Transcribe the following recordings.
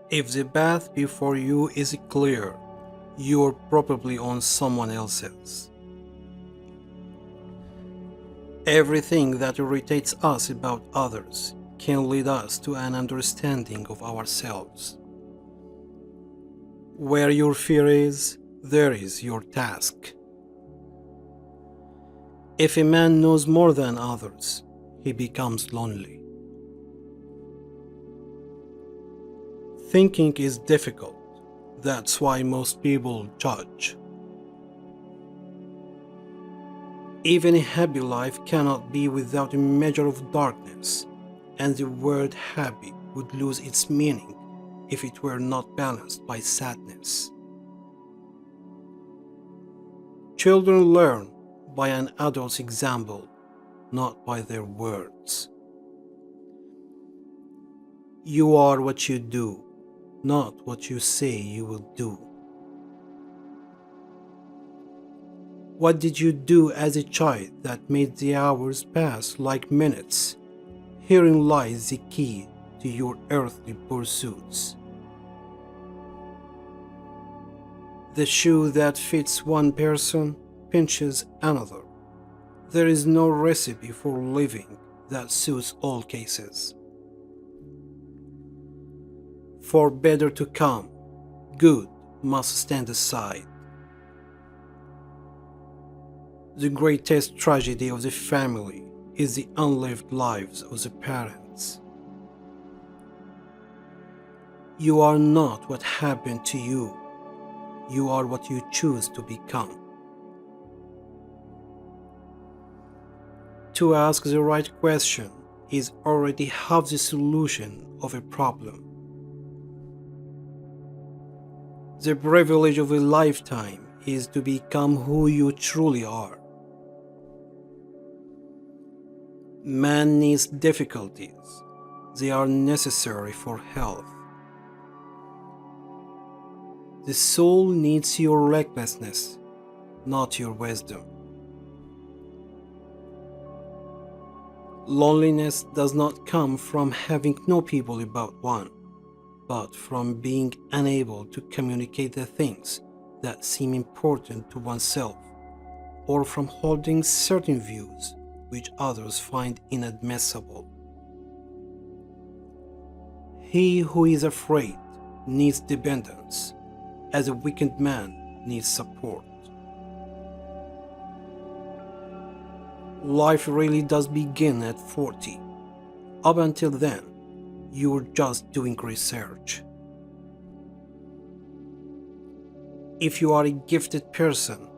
If the path before you is clear, you're probably on someone else's. Everything that irritates us about others can lead us to an understanding of ourselves. Where your fear is, there is your task. If a man knows more than others, he becomes lonely. Thinking is difficult. That's why most people judge. Even a happy life cannot be without a measure of darkness, and the word happy would lose its meaning if it were not balanced by sadness. Children learn by an adult's example, not by their words. You are what you do, not what you say you will do. What did you do as a child that made the hours pass like minutes? Herein lies the key to your earthly pursuits. The shoe that fits one person pinches another. There is no recipe for living that suits all cases. For better to come, good must stand aside. The greatest tragedy of the family is the unlived lives of the parents. You are not what happened to you. You are what you choose to become. To ask the right question is already half the solution of a problem. The privilege of a lifetime is to become who you truly are. Man needs difficulties. They are necessary for health. The soul needs your recklessness, not your wisdom. Loneliness does not come from having no people about one, but from being unable to communicate the things that seem important to oneself, or from holding certain views which others find inadmissible. He who is afraid needs dependence, as a weakened man needs support. Life really does begin at 40. Up until then, you're just doing research. If you are a gifted person,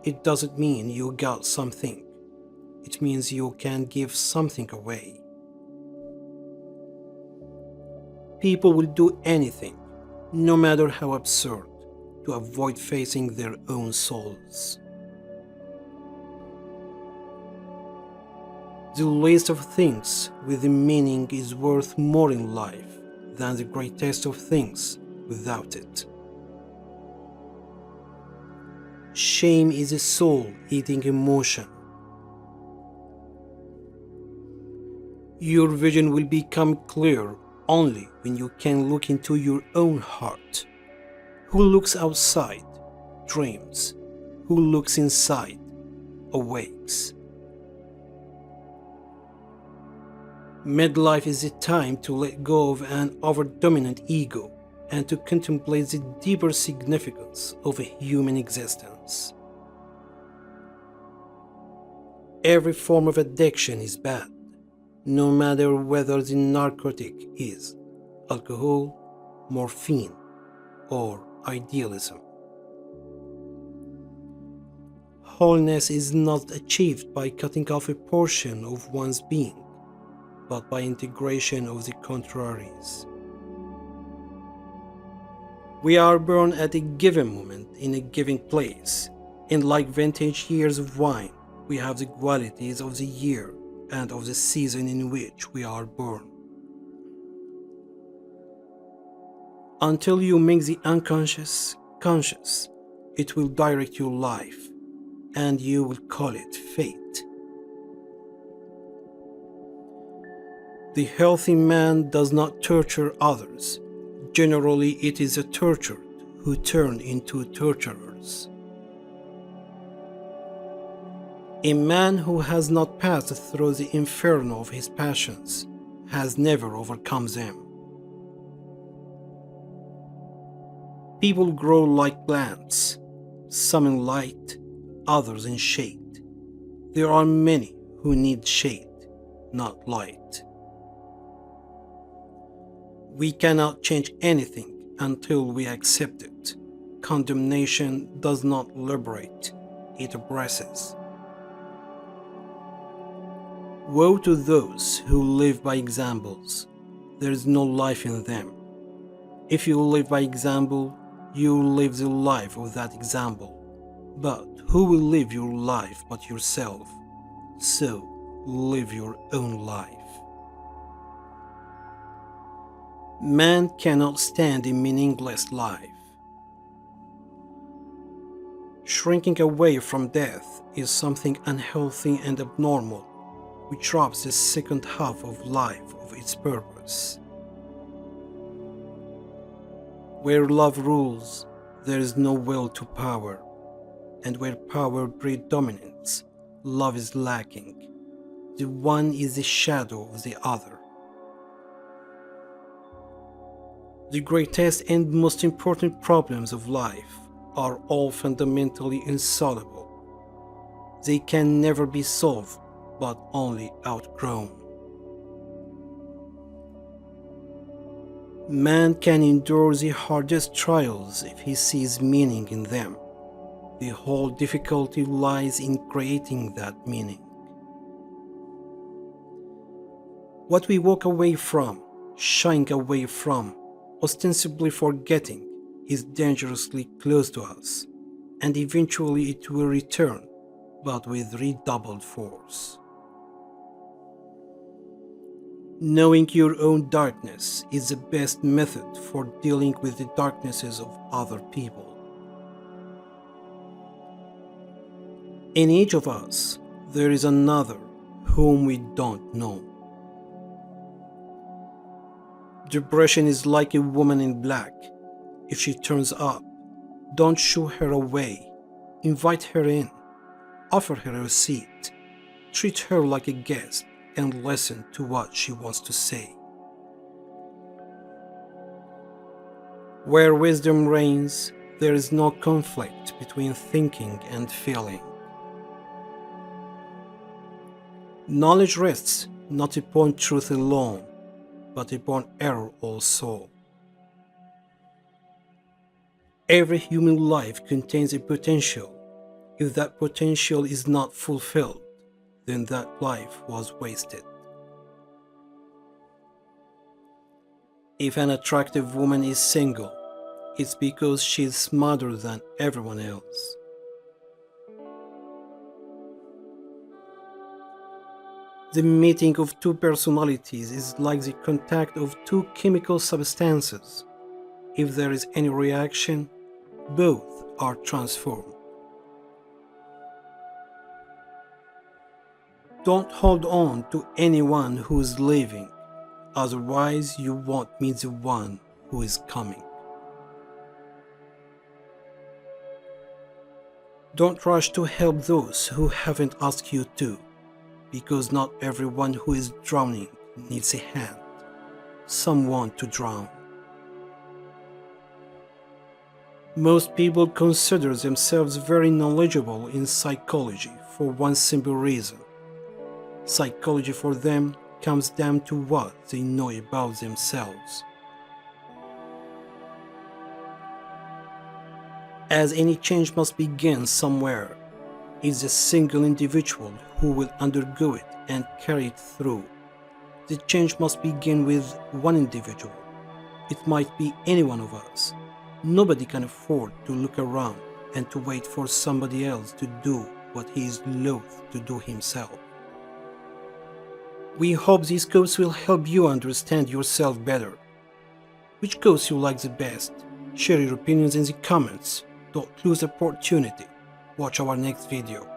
it doesn't mean you got something. It means you can give something away. People will do anything, no matter how absurd, to avoid facing their own souls. The least of things with a meaning is worth more in life than the greatest of things without it. Shame is a soul-eating emotion. Your vision will become clear only when you can look into your own heart. Who looks outside dreams. Who looks inside awakes. Midlife is a time to let go of an over-dominant ego and to contemplate the deeper significance of a human existence. Every form of addiction is bad, no matter whether the narcotic is alcohol, morphine, or idealism. Wholeness is not achieved by cutting off a portion of one's being, but by integration of the contraries. We are born at a given moment in a given place, and like vintage years of wine, we have the qualities of the year and of the season in which we are born. Until you make the unconscious conscious, it will direct your life, and you will call it fate. The healthy man does not torture others, Generally, it is the tortured who turn into torturers. A man who has not passed through the inferno of his passions has never overcome them. People grow like plants, some in light, others in shade. There are many who need shade, not light. We cannot change anything until we accept it. Condemnation does not liberate, it oppresses. Woe to those who live by examples. There is no life in them. If you live by example, you live the life of that example. But who will live your life but yourself? So, live your own life. Man cannot stand a meaningless life. Shrinking away from death is something unhealthy and abnormal, which robs the second half of life of its purpose. Where love rules, there is no will to power, and where power predominates, love is lacking. The one is the shadow of the other. The greatest and most important problems of life are all fundamentally insoluble. They can never be solved, but only outgrown. Man can endure the hardest trials if he sees meaning in them. The whole difficulty lies in creating that meaning. What we walk away from, shying away from, ostensibly forgetting, is dangerously close to us, and eventually it will return, but with redoubled force. Knowing your own darkness is the best method for dealing with the darknesses of other people. In each of us, there is another whom we don't know. Depression is like a woman in black. If she turns up, don't shoo her away. Invite her in. Offer her a seat. Treat her like a guest and listen to what she wants to say. Where wisdom reigns, there is no conflict between thinking and feeling. Knowledge rests not upon truth alone, but upon error also. Every human life contains a potential. If that potential is not fulfilled, then that life was wasted. If an attractive woman is single, it's because she's smarter than everyone else. The meeting of two personalities is like the contact of two chemical substances. If there is any reaction, both are transformed. Don't hold on to anyone who is leaving, otherwise you won't meet the one who is coming. Don't rush to help those who haven't asked you to, because not everyone who is drowning needs a hand, someone to drown. Most people consider themselves very knowledgeable in psychology for one simple reason. Psychology for them comes down to what they know about themselves. As any change must begin somewhere, it's a single individual who will undergo it and carry it through. The change must begin with one individual. It might be any one of us. Nobody can afford to look around and to wait for somebody else to do what he is loath to do himself. We hope these quotes will help you understand yourself better. Which quotes you like the best? Share your opinions in the comments. Don't lose the opportunity. Watch our next video.